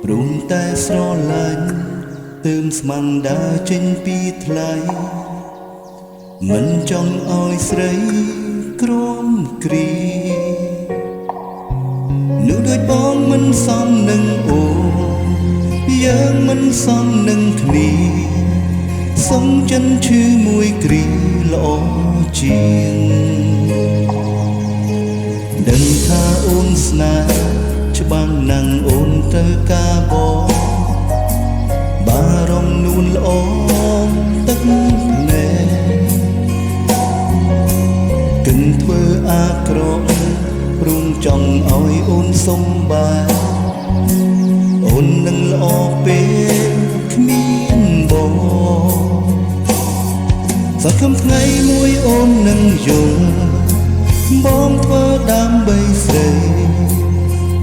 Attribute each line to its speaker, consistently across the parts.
Speaker 1: ព្រមតែស្រឡាញ់ទើមស្មាំងដើរចេញពីថ្លៃមិនចង់ឲ្យស្រីក្រំគ្រីនោះដូចបងមិនសមនឹងអូយើងមិនសមនឹងគ្នាសុំចិនឈឺមួយគ្រីល្អជាងដឹងថាអូនស្នេហ៍ច្បាំងណាំងអូនទៅការបបារម្ភនួនល្អទឹកភ្នែកគិនធ្វើអាក្រក់ព្រមចង់ឲ្យអូនសុំបាយអូននឹងល្អពេលគ្មានបងសង្ឃឹមថ្ងៃមួយអូននឹងយល់បងធ្វើដើម្បីស្រី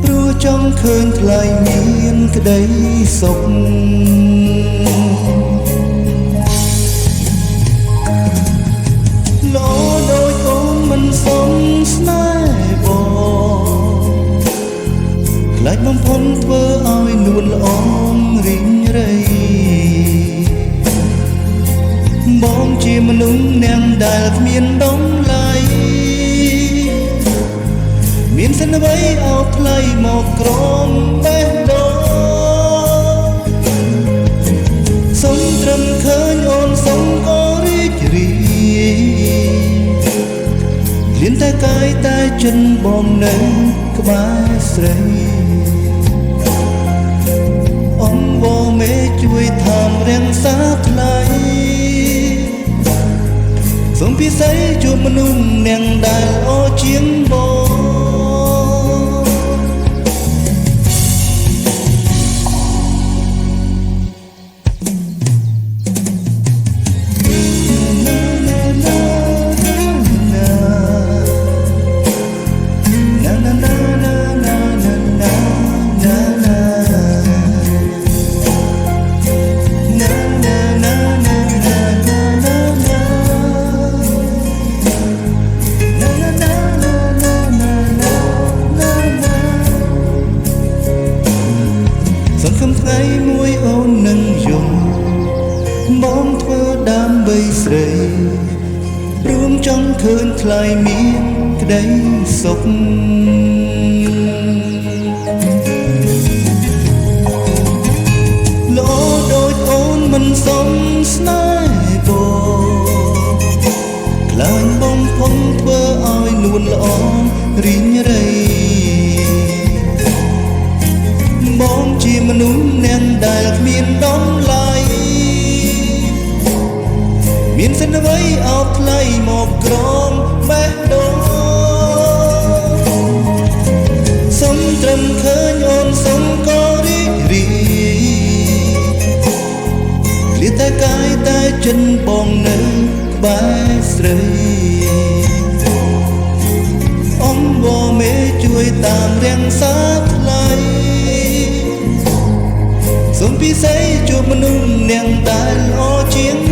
Speaker 1: ព្រោះចង់ឃើញថ្លៃមានក្តីសុខល្អដូចអូនមិនសមស្នេហ៍បងខ្លាចបំផុនធ្វើឲ្យនួនល្អរីងរៃបងជាមនុស្សនាងដែលគ្មានដំឡៃមានសិនអ្វីអោបថ្លៃមកក្រំបេះដូងសុំត្រឹមឃើញអូនសុំក៏រីករាយលៀនតែកាយតែចិនបងនៅក្បែរស្រីអង្គវមេជួយថែមរាំងសាថ្លៃសូមពិសេសជួបមនុស្សនាងដែលអូជាងបងសង្ឃឹមថ្ងៃមួយអូននឹងយល់បងធ្វើដើម្បីស្រីព្រមចង់ឃើញថ្លៃមានក្តីសុខល្អដូចអូនមិនសមស្នេហ៍បងខ្លាចបំផុនធ្វើឲ្យនួនល្អរីងរៃបងជាមនុស្សនាងដែលគ្មានដំឡៃមានសិនអ្វីអោបថ្លៃមកក្រំបេះដូងសុំត្រឹមឃើញអូនសុំក៏រីករាយលៀតតែកាយតែចិនបងនៅក្បែរស្រីអង្គវមេជួយតាមរាំងសាថ្លៃសូមពិសេសជួបមនុស្សនាងដែលល្អជាង